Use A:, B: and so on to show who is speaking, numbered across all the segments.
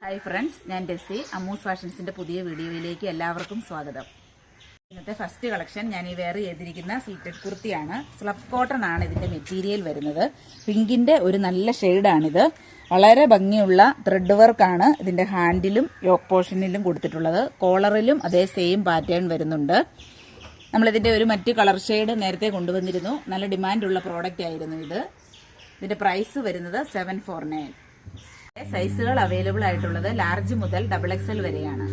A: Hi friends, ഞാൻ deci. അമ്മൂസ് ഫാഷൻസിന്റെ പുതിയ വീഡിയോയിലേക്ക് എല്ലാവർക്കും സ്വാഗതം. ഇന്നത്തെ ഫസ്റ്റ് കളക്ഷൻ ഞാൻ ഈ വെയർ ചെയ്തിരിക്കുന്ന സിൽറ്റഡ് കുർത്തിയാണ്. സ്ലബ് കോട്ടൺ ആണ് ഇതിന്റെ മെറ്റീരിയൽ വരുന്നത്. പിങ്കിന്റെ ഒരു നല്ല ഷെയ്ഡാണിത്. വളരെ ഭംഗിയുള്ള ത്രെഡ് വർക്കാണ് ഇതിന്റെ ഹാൻഡിലും യോക്ക് പോർഷനിലും കൊടുത്തിട്ടുള്ളത്. കോളറിലും അതേ സെയിം പാറ്റേൺ വരുന്നുണ്ട്. നമ്മളിതിന്റെ ഒരു മറ്റ് കളർ ഷെയ്ഡ് നേരത്തെ കൊണ്ടുവന്നിരുന്നു. നല്ല ഡിമാൻഡുള്ള പ്രോഡക്റ്റ് ആയിരുന്നു ഇത്. ഇതിന്റെ പ്രൈസ് വരുന്നത് 749. സൈസുകൾ അവൈലബിൾ ആയിട്ടുള്ളത് ലാർജ് മുതൽ XXL വരെയാണ്.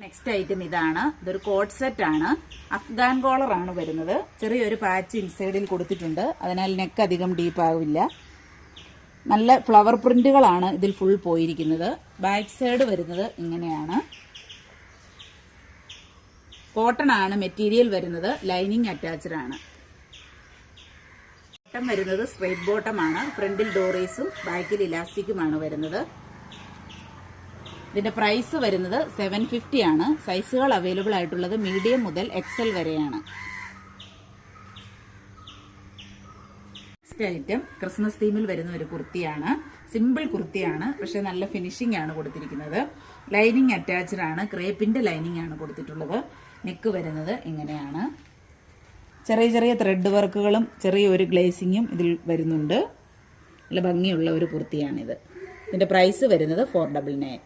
A: നെക്സ്റ്റ് ഐറ്റം ഇതാണ്. ഇതൊരു കോട്ട് സെറ്റ് ആണ്. അഫ്ഗാൻ കോളർ ആണ് വരുന്നത്. ചെറിയൊരു പാച്ച് ഇൻസൈഡിൽ കൊടുത്തിട്ടുണ്ട്. അതിനാൽ നെക്ക് അധികം ഡീപ്പ് ആവില്ല. നല്ല ഫ്ലവർ പ്രിന്റുകളാണ് ഇതിൽ ഫുൾ പോയിരിക്കുന്നത്. ബാക്ക് സൈഡ് വരുന്നത് ഇങ്ങനെയാണ്. കോട്ടൺ ആണ് മെറ്റീരിയൽ വരുന്നത്. ലൈനിങ് അറ്റാച്ച്ഡ് ആണ്. ബോട്ടം വരുന്നത് സ്ട്രെയിറ്റ് ബോട്ടം ആണ്. ഫ്രണ്ടിൽ ഡോറീസും ബാക്കിൽ ഇലാസ്റ്റിക്കുമാണ് വരുന്നത്. ഇതിന്റെ പ്രൈസ് വരുന്നത് 750 ആണ്. സൈസുകൾ അവൈലബിൾ ആയിട്ടുള്ളത് മീഡിയം മുതൽ XL വരെയാണ്. നെക്സ്റ്റ് ഐറ്റം ക്രിസ്മസ് തീമിൽ വരുന്ന ഒരു കുർത്തിയാണ്. സിമ്പിൾ കുർത്തിയാണ്, പക്ഷെ നല്ല ഫിനിഷിംഗ് ആണ് കൊടുത്തിരിക്കുന്നത്. ലൈനിങ് അറ്റാച്ച്ഡ് ആണ്. ക്രേപ്പിന്റെ ലൈനിങ് ആണ് കൊടുത്തിട്ടുള്ളത്. നെക്ക് വരുന്നത് ഇങ്ങനെയാണ്. ചെറിയ ചെറിയ ത്രെഡ് വർക്കുകളും ചെറിയൊരു ഗ്ലേസിങ്ങും ഇതിൽ വരുന്നുണ്ട്. നല്ല ഭംഗിയുള്ള ഒരു കുർത്തിയാണിത്. ഇതിന്റെ പ്രൈസ് വരുന്നത് 499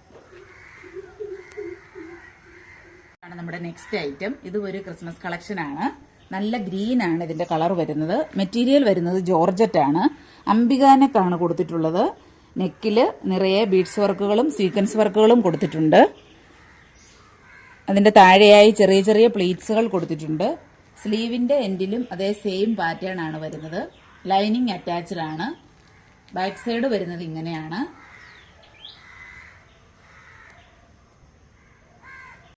A: ആണ്. നമ്മുടെ നെക്സ്റ്റ് ഐറ്റം ഇത് ഒരു ക്രിസ്മസ് കളക്ഷൻ ആണ്. നല്ല ഗ്രീൻ ആണ് ഇതിന്റെ കളർ വരുന്നത്. മെറ്റീരിയൽ വരുന്നത് ജോർജറ്റ് ആണ്. അംബികാനെക്കാണ് കൊടുത്തിട്ടുള്ളത്. നെക്കില് നിറയെ ബീഡ്സ് വർക്കുകളും സീക്വൻസ് വർക്കുകളും കൊടുത്തിട്ടുണ്ട്. അതിന്റെ താഴെയായി ചെറിയ ചെറിയ പ്ലീറ്റ്സുകൾ കൊടുത്തിട്ടുണ്ട്. സ്ലീവിന്റെ എൻഡിലും അതേ സെയിം പാറ്റേൺ ആണ് വരുന്നത്. ലൈനിങ് അറ്റാച്ച്ഡ് ആണ്. ബാക്ക് സൈഡ് വരുന്നത് ഇങ്ങനെയാണ്.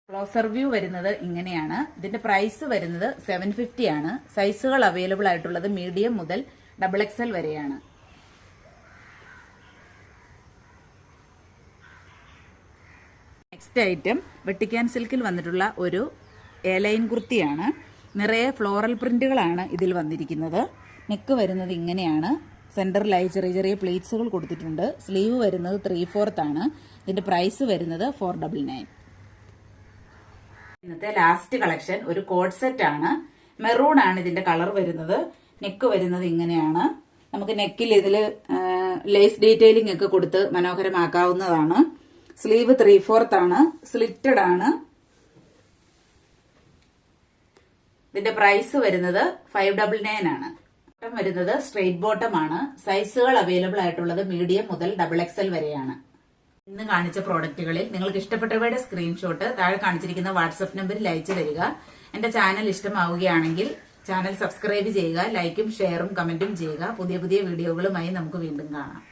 A: ക്ലോസർ വ്യൂ വരുന്നത് ഇങ്ങനെയാണ്. ഇതിന്റെ പ്രൈസ് വരുന്നത് 750 ആണ്. സൈസുകൾ അവൈലബിൾ ആയിട്ടുള്ളത് മീഡിയം മുതൽ XXL വരെയാണ്. നെക്സ്റ്റ് ഐറ്റം വെട്ടിക്കാൻ സിൽക്കിൽ വന്നിട്ടുള്ള ഒരു എലൈൻ കുർത്തിയാണ്. നിറയെ ഫ്ലോറൽ പ്രിന്റുകളാണ് ഇതിൽ വന്നിരിക്കുന്നത്. നെക്ക് വരുന്നത് ഇങ്ങനെയാണ്. സെന്ററിലായി ചെറിയ ചെറിയ പ്ലീറ്റ്സുകൾ കൊടുത്തിട്ടുണ്ട്. സ്ലീവ് വരുന്നത് 3/4 ആണ്. ഇതിന്റെ പ്രൈസ് വരുന്നത് 499. ഇന്നത്തെ ലാസ്റ്റ് കളക്ഷൻ ഒരു കോട്ട് സെറ്റ് ആണ്. മെറൂൺ ആണ് ഇതിന്റെ കളർ വരുന്നത്. നെക്ക് വരുന്നത് ഇങ്ങനെയാണ്. നമുക്ക് നെക്കിൽ ഇതിൽ ലേസ് ഡീറ്റെയിലിംഗ് ഒക്കെ കൊടുത്ത് മനോഹരമാക്കാവുന്നതാണ്. സ്ലീവ് 3/4 ആണ്. സ്ലിറ്റഡ് ആണ്. ഇതിന്റെ പ്രൈസ് വരുന്നത് 599 ആണ്. ബോട്ടം വരുന്നത് സ്ട്രെയിറ്റ് ബോട്ടം ആണ്. സൈസുകൾ അവൈലബിൾ ആയിട്ടുള്ളത് മീഡിയം മുതൽ XXL വരെയാണ്. ഇന്ന് കാണിച്ച പ്രോഡക്റ്റുകളിൽ നിങ്ങൾക്ക് ഇഷ്ടപ്പെട്ടവയുടെ സ്ക്രീൻഷോട്ട് താഴെ കാണിച്ചിരിക്കുന്ന വാട്സ്ആപ്പ് നമ്പറിൽ അയച്ചു തരിക. എന്റെ ചാനൽ ഇഷ്ടമാവുകയാണെങ്കിൽ ചാനൽ സബ്സ്ക്രൈബ് ചെയ്യുക. ലൈക്കും ഷെയറും കമന്റും ചെയ്യുക. പുതിയ പുതിയ വീഡിയോകളുമായി നമുക്ക് വീണ്ടും കാണാം.